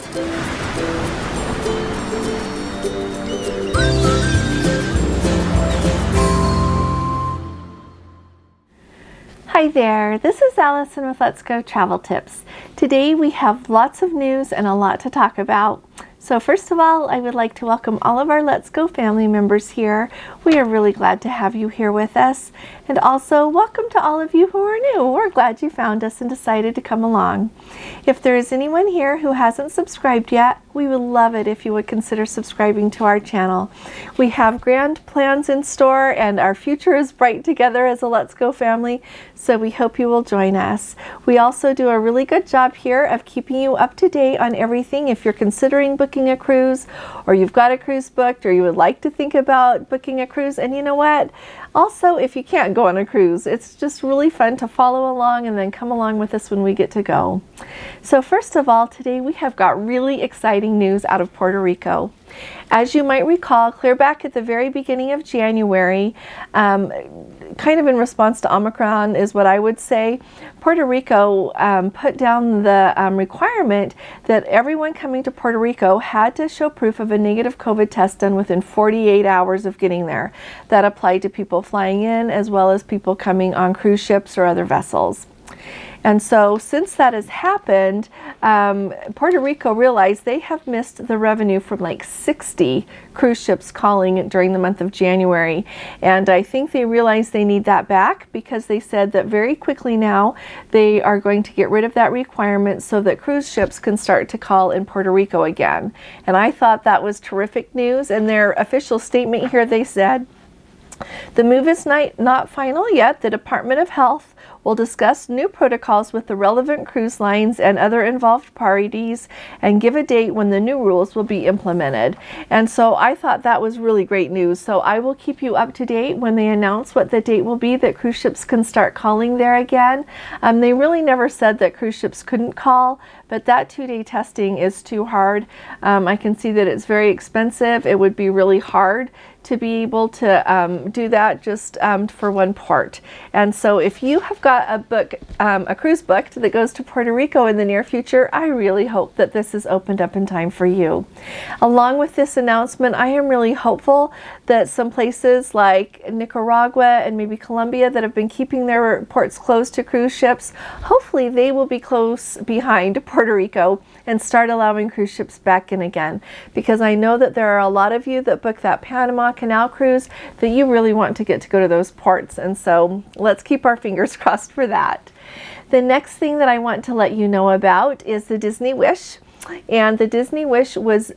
Hi there, this is Allison with Let's Go Travel Tips. Today we have lots of news and a lot to talk about. So first of all, I would like to welcome all of our Let's Go family members here. We are really glad to have you here with us. And also, welcome to all of you who are new. We're glad you found us and decided to come along. If there is anyone here who hasn't subscribed yet, we would love it if you would consider subscribing to our channel. We have grand plans in store and our future is bright together as a Let's Go family, so we hope you will join us. We also do a really good job here of keeping you up to date on everything. If you're considering booking a cruise, or you've got a cruise booked, or you would like to think about booking a cruise, and you know what? Also, if you can't go on a cruise, it's just really fun to follow along and then come along with us when we get to go. So first of all, today we have got really exciting news out of Puerto Rico. As you might recall, clear back at the very beginning of January, kind of in response to Omicron is what I would say, Puerto Rico put down the requirement that everyone coming to Puerto Rico had to show proof of a negative COVID test done within 48 hours of getting there. That applied to people flying in as well as people coming on cruise ships or other vessels. And so since that has happened, Puerto Rico realized they have missed the revenue from like 60 cruise ships calling during the month of January. And I think they realized they need that back because they said that very quickly now they are going to get rid of that requirement so that cruise ships can start to call in Puerto Rico again. And I thought that was terrific news. In their official statement here, they said, "The move is not final yet. The Department of Health will discuss new protocols with the relevant cruise lines and other involved parties and give a date when the new rules will be implemented." And so I thought that was really great news. So I will keep you up to date when they announce what the date will be that cruise ships can start calling there again. They really never said that cruise ships couldn't call, but that 2-day testing is too hard. I can see that it's very expensive. It would be really hard to be able to do that just for one port. And so if you have got a cruise booked that goes to Puerto Rico in the near future, I really hope that this is opened up in time for you. Along with this announcement, I am really hopeful that some places like Nicaragua and maybe Colombia that have been keeping their ports closed to cruise ships, hopefully they will be close behind Puerto Rico and start allowing cruise ships back in again. Because I know that there are a lot of you that book that Panama Canal cruise that you really want to get to go to those ports. And so let's keep our fingers crossed for that. The next thing that I want to let you know about is the Disney Wish. And the Disney Wish was,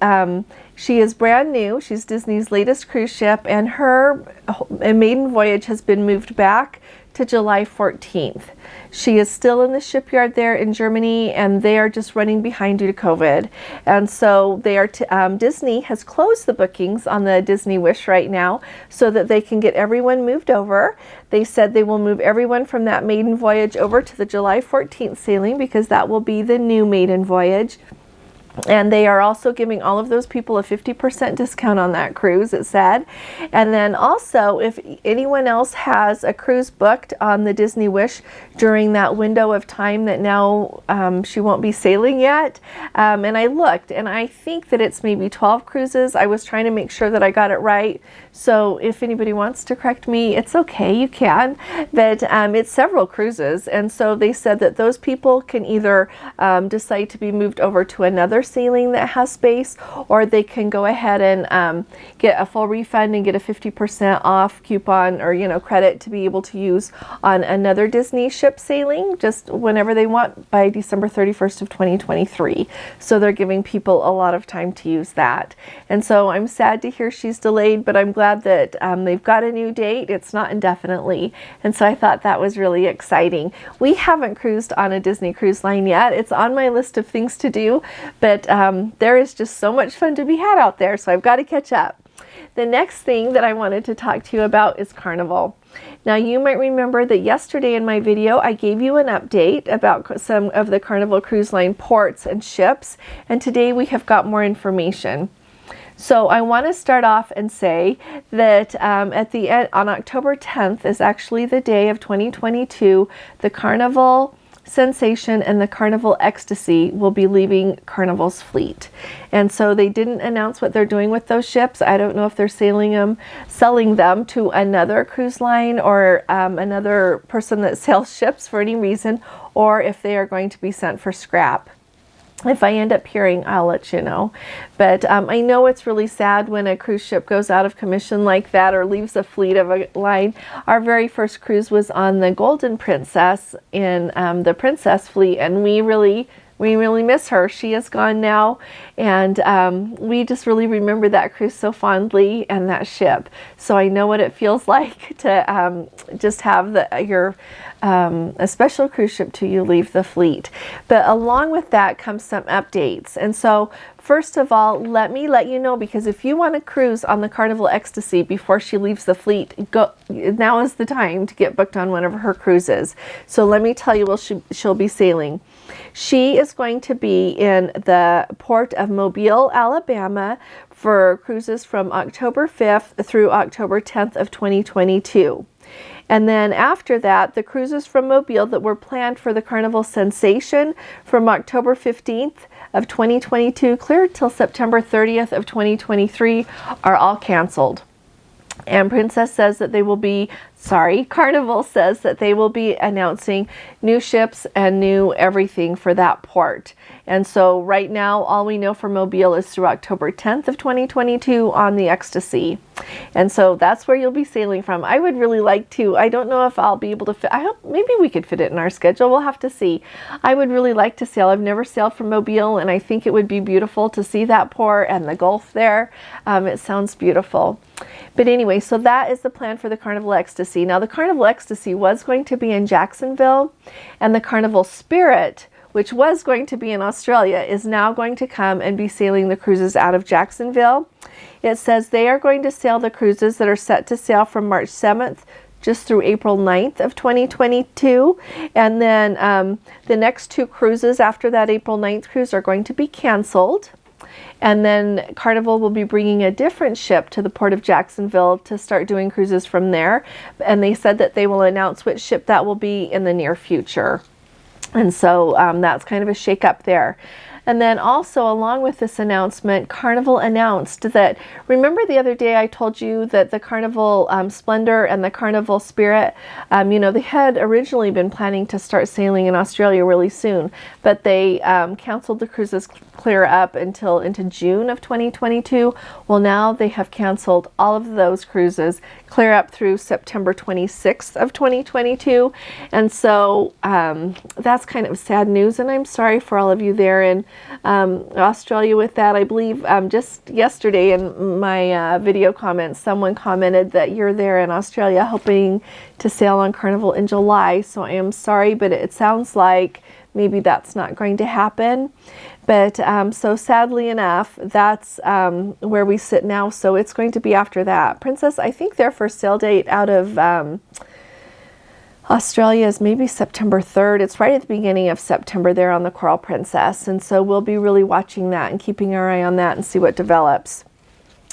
she is brand new. She's Disney's latest cruise ship, and her maiden voyage has been moved back to July 14th. She is still in the shipyard there in Germany, and they are just running behind due to COVID. And so they are Disney has closed the bookings on the Disney Wish right now so that they can get everyone moved over. They said they will move everyone from that maiden voyage over to the July 14th sailing because that will be the new maiden voyage. And they are also giving all of those people a 50% discount on that cruise, it said. And then also, if anyone else has a cruise booked on the Disney Wish during that window of time that now she won't be sailing yet, and I looked, and I think that it's maybe 12 cruises. I was trying to make sure that I got it right. So if anybody wants to correct me, it's okay, you can. But it's several cruises. And so they said that those people can either decide to be moved over to another sailing that has space, or they can go ahead and get a full refund and get a 50% off coupon or credit to be able to use on another Disney ship sailing just whenever they want by December 31st of 2023. So they're giving people a lot of time to use that. And so I'm sad to hear she's delayed, but I'm glad that they've got a new date. It's not indefinitely. And so I thought that was really exciting. We haven't cruised on a Disney Cruise Line yet. It's on my list of things to do, but there is just so much fun to be had out there, so I've got to catch up. The next thing that I wanted to talk to you about is Carnival. Now, you might remember that yesterday in my video I gave you an update about some of the Carnival Cruise Line ports and ships, and today we have got more information. So I want to start off and say that at the end, on October 10th is actually the day of 2022, the Carnival Sensation and the Carnival Ecstasy will be leaving Carnival's fleet. And so they didn't announce what they're doing with those ships. I don't know if they're selling them to another cruise line or another person that sells ships for any reason, or if they are going to be sent for scrap. If I end up hearing, I'll let you know. But I know it's really sad when a cruise ship goes out of commission like that or leaves a fleet of a line. Our very first cruise was on the Golden Princess in the Princess fleet, and we really miss her. She is gone now, and we just really remember that cruise so fondly and that ship. So I know what it feels like to just have a special cruise ship till you leave the fleet. But along with that comes some updates. And so first of all, let me let you know, because if you want to cruise on the Carnival Ecstasy before she leaves the fleet, now is the time to get booked on one of her cruises. So let me tell you where she'll be sailing. She is going to be in the port of Mobile, Alabama for cruises from October 5th through October 10th of 2022. And then after that, the cruises from Mobile that were planned for the Carnival Sensation from October 15th of 2022 clear till September 30th of 2023 are all canceled. And Carnival says that they will be announcing new ships and new everything for that port. And so right now, all we know for Mobile is through October 10th of 2022 on the Ecstasy. And so that's where you'll be sailing from. I would really like to, I don't know if I'll be able to fit, I hope maybe we could fit it in our schedule. We'll have to see. I would really like to sail. I've never sailed from Mobile, and I think it would be beautiful to see that port and the Gulf there. It sounds beautiful. But anyway, so that is the plan for the Carnival Ecstasy. Now, the Carnival Ecstasy was going to be in Jacksonville, and the Carnival Spirit, which was going to be in Australia, is now going to come and be sailing the cruises out of Jacksonville. It says they are going to sail the cruises that are set to sail from March 7th just through April 9th of 2022. And then the next two cruises after that April 9th cruise are going to be canceled. And then Carnival will be bringing a different ship to the port of Jacksonville to start doing cruises from there. And they said that they will announce which ship that will be in the near future. And so that's kind of a shake-up there. And then also, along with this announcement, Carnival announced that, remember the other day I told you that the Carnival Splendor and the Carnival Spirit, they had originally been planning to start sailing in Australia really soon, but they canceled the cruises clear up into June of 2022. Well, now they have canceled all of those cruises clear up through September 26th of 2022. And so that's kind of sad news, and I'm sorry for all of you there in Australia with that. I believe just yesterday in my video comments, someone commented that you're there in Australia hoping to sail on Carnival in July. So I am sorry, but it sounds like maybe that's not going to happen. But so sadly enough, that's where we sit now. So it's going to be after that. Princess, I think their first sail date out of Australia is maybe September 3rd. It's right at the beginning of September there on the Coral Princess. And so we'll be really watching that and keeping our eye on that and see what develops.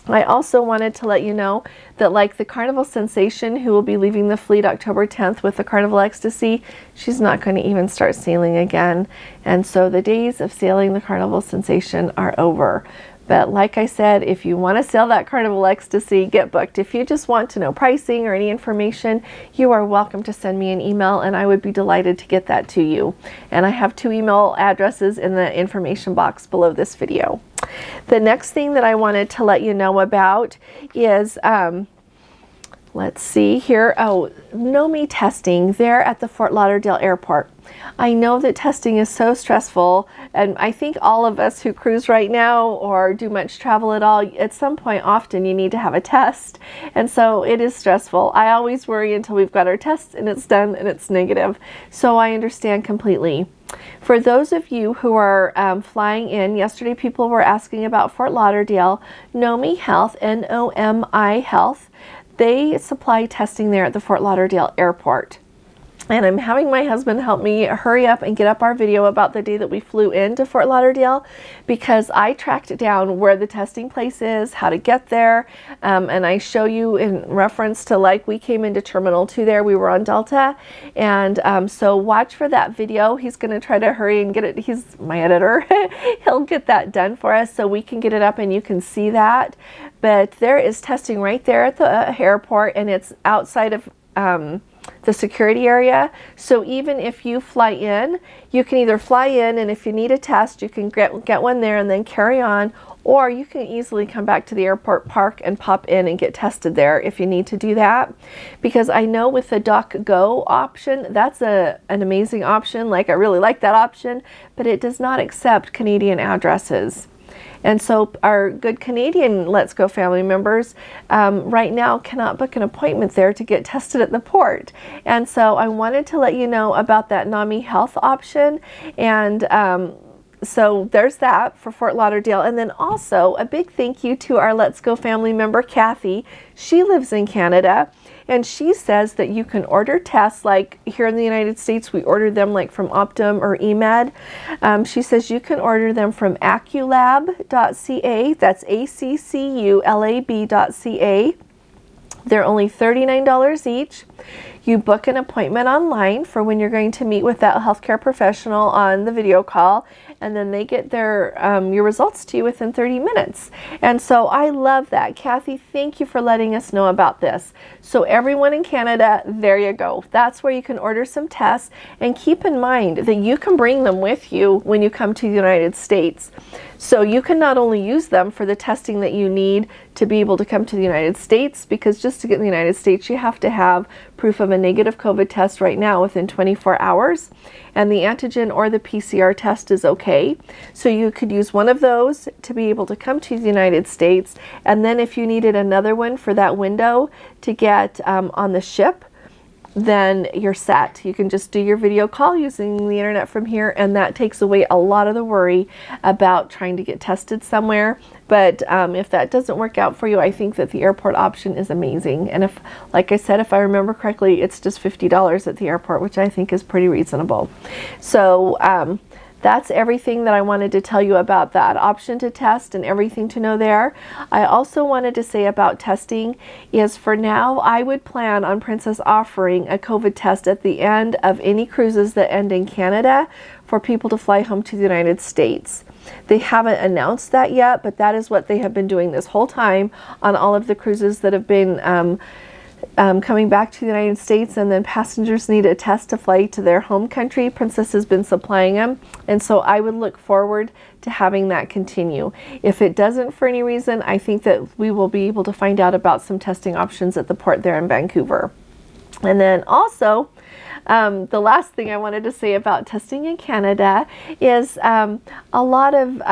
I also wanted to let you know that, like the Carnival Sensation, who will be leaving the fleet October 10th with the Carnival Ecstasy, she's not going to even start sailing again. And so the days of sailing the Carnival Sensation are over. But like I said, if you want to sail that Carnival Ecstasy, get booked. If you just want to know pricing or any information, you are welcome to send me an email, and I would be delighted to get that to you. And I have 2 email addresses in the information box below this video. The next thing that I wanted to let you know about is let's see here. Oh, NOMI testing there at the Fort Lauderdale Airport. I know that testing is so stressful, and I think all of us who cruise right now or do much travel at all, at some point often you need to have a test, and so it is stressful. I always worry until we've got our test and it's done and it's negative, so I understand completely. For those of you who are flying in, yesterday people were asking about Fort Lauderdale. NOMI Health, N-O-M-I Health, they supply testing there at the Fort Lauderdale Airport. And I'm having my husband help me hurry up and get up our video about the day that we flew into Fort Lauderdale, because I tracked down where the testing place is, how to get there, and I show you in reference to, like, we came into Terminal 2 there, we were on Delta, and so watch for that video. He's going to try to hurry and get it. He's my editor. He'll get that done for us so we can get it up and you can see that. But there is testing right there at the airport, and it's outside of the security area. So even if you fly in, you can either fly in, and if you need a test, you can get one there and then carry on, or you can easily come back to the airport, park, and pop in and get tested there if you need to do that. Because I know with the DocGo option, that's an amazing option. Like, I really like that option, but it does not accept Canadian addresses. And so our good Canadian Let's Go family members right now cannot book an appointment there to get tested at the port. And so I wanted to let you know about that NAMI Health option. And so there's that for Fort Lauderdale. And then also a big thank you to our Let's Go family member, Kathy. She lives in Canada. And she says that you can order tests, like here in the United States, we order them like from Optum or eMed. She says you can order them from acculab.ca. That's ACCULAB.ca. They're only $39 each. You book an appointment online for when you're going to meet with that healthcare professional on the video call, and then they get their your results to you within 30 minutes. And so I love that. Kathy, thank you for letting us know about this. So everyone in Canada, there you go. That's where you can order some tests, and keep in mind that you can bring them with you when you come to the United States. So you can not only use them for the testing that you need to be able to come to the United States, because just to get in the United States, you have to have proof of a negative COVID test right now within 24 hours. And the antigen or the PCR test is okay. So you could use one of those to be able to come to the United States. And then if you needed another one for that window to get on the ship, then you're set. You can just do your video call using the internet from here, and that takes away a lot of the worry about trying to get tested somewhere. But if that doesn't work out for you, I think that the airport option is amazing. And if, like I said, if I remember correctly, it's just $50 at the airport, which I think is pretty reasonable. So that's everything that I wanted to tell you about that option to test and everything to know there. I also wanted to say about testing is, for now, I would plan on Princess offering a COVID test at the end of any cruises that end in Canada for people to fly home to the United States. They haven't announced that yet, but that is what they have been doing this whole time on all of the cruises that have been coming back to the United States, and then passengers need a test to fly to their home country. Princess has been supplying them, and so I would look forward to having that continue. If it doesn't for any reason, I think that we will be able to find out about some testing options at the port there in Vancouver. And then also, the last thing I wanted to say about testing in Canada is a lot of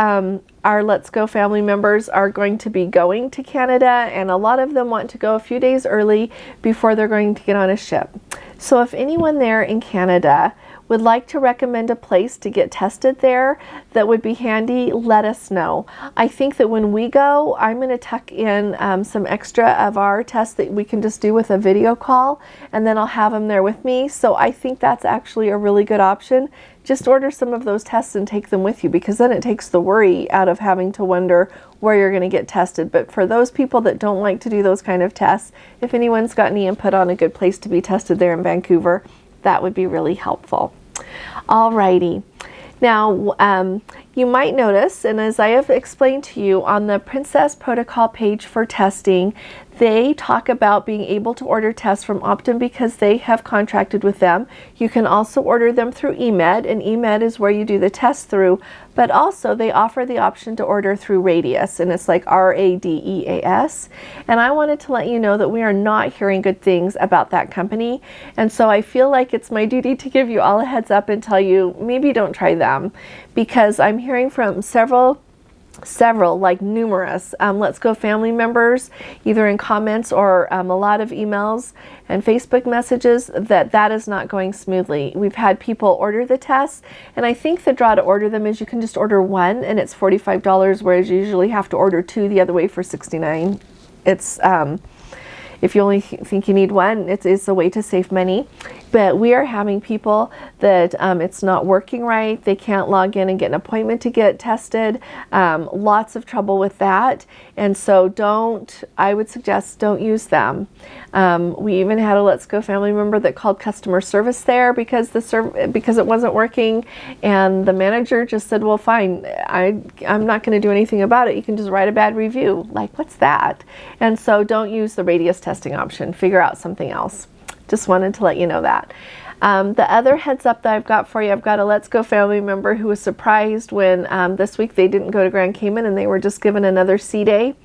our Let's Go family members are going to be going to Canada, and a lot of them want to go a few days early before they're going to get on a ship. So if anyone there in Canada would like to recommend a place to get tested there that would be handy, let us know. I think that when we go, I'm going to tuck in some extra of our tests that we can just do with a video call, and then I'll have them there with me. So I think that's actually a really good option. Just order some of those tests and take them with you, because then it takes the worry out of having to wonder where you're going to get tested. But for those people that don't like to do those kind of tests, if anyone's got any input on a good place to be tested there in Vancouver, that would be really helpful. Alrighty. Now, you might notice, and as I have explained to you on the Princess Protocol page for testing, they talk about being able to order tests from Optum because they have contracted with them. You can also order them through eMed, and eMed is where you do the test through, but also they offer the option to order through Radius, and it's like RADEAS. And I wanted to let you know that we are not hearing good things about that company, and so I feel like it's my duty to give you all a heads up and tell you maybe don't try them, because I'm hearing from several, like numerous Let's Go family members, either in comments or a lot of emails and Facebook messages, that is not going smoothly. We've had people order the tests, and I think the draw to order them is you can just order one and it's $45, whereas you usually have to order two the other way for $69. It's if you only think you need one, it's a way to save money. But we are having people that it's not working right. They can't log in and get an appointment to get tested. Lots of trouble with that. And so I would suggest don't use them. We even had a Let's Go family member that called customer service there because it wasn't working. And the manager just said, well, fine, I'm not going to do anything about it. You can just write a bad review. Like, what's that? And so don't use the radius testing option. Figure out something else. Just wanted to let you know that. The other heads up that I've got for you, I've got a Let's Go family member who was surprised when this week they didn't go to Grand Cayman and they were just given another sea day.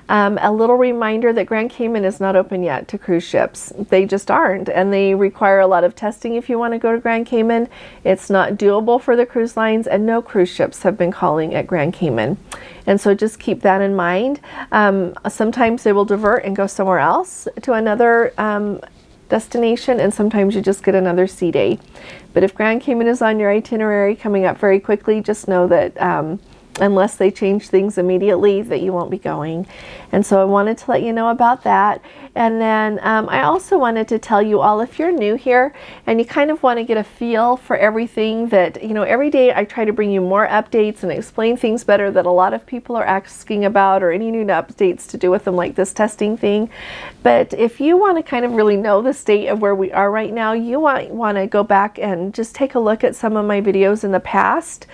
A little reminder that Grand Cayman is not open yet to cruise ships. They just aren't, and they require a lot of testing if you want to go to Grand Cayman. It's not doable for the cruise lines, and no cruise ships have been calling at Grand Cayman. And so just keep that in mind. Sometimes they will divert and go somewhere else to another destination, and sometimes you just get another sea day. But if Grand Cayman is on your itinerary coming up very quickly, just know that unless they change things immediately, that you won't be going. And so I wanted to let you know about that. And then I also wanted to tell you all, if you're new here and you kind of want to get a feel for everything that, every day I try to bring you more updates and explain things better that a lot of people are asking about, or any new updates to do with them, like this testing thing. But if you want to kind of really know the state of where we are right now, you want to go back and just take a look at some of my videos in the past.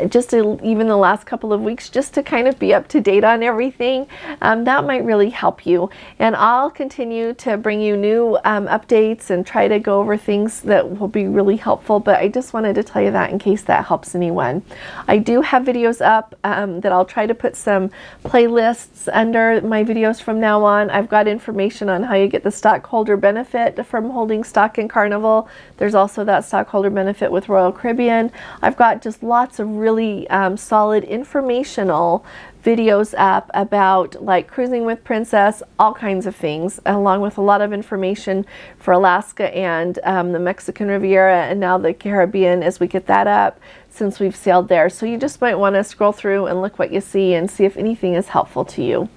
Even the last couple of weeks, just to kind of be up to date on everything. That might really help you. And I'll continue to bring you new updates and try to go over things that will be really helpful, but I just wanted to tell you that in case that helps anyone. I do have videos up that I'll try to put some playlists under my videos from now on. I've got information on how you get the stockholder benefit from holding stock in Carnival. There's also that stockholder benefit with Royal Caribbean. I've got just lots of really solid informational videos up about like cruising with Princess, all kinds of things, along with a lot of information for Alaska and the Mexican Riviera, and now the Caribbean as we get that up since we've sailed there. So you just might want to scroll through and look what you see and see if anything is helpful to you.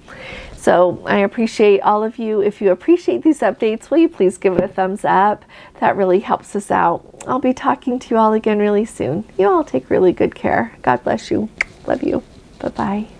So I appreciate all of you. If you appreciate these updates, will you please give it a thumbs up? That really helps us out. I'll be talking to you all again really soon. You all take really good care. God bless you. Love you. Bye-bye.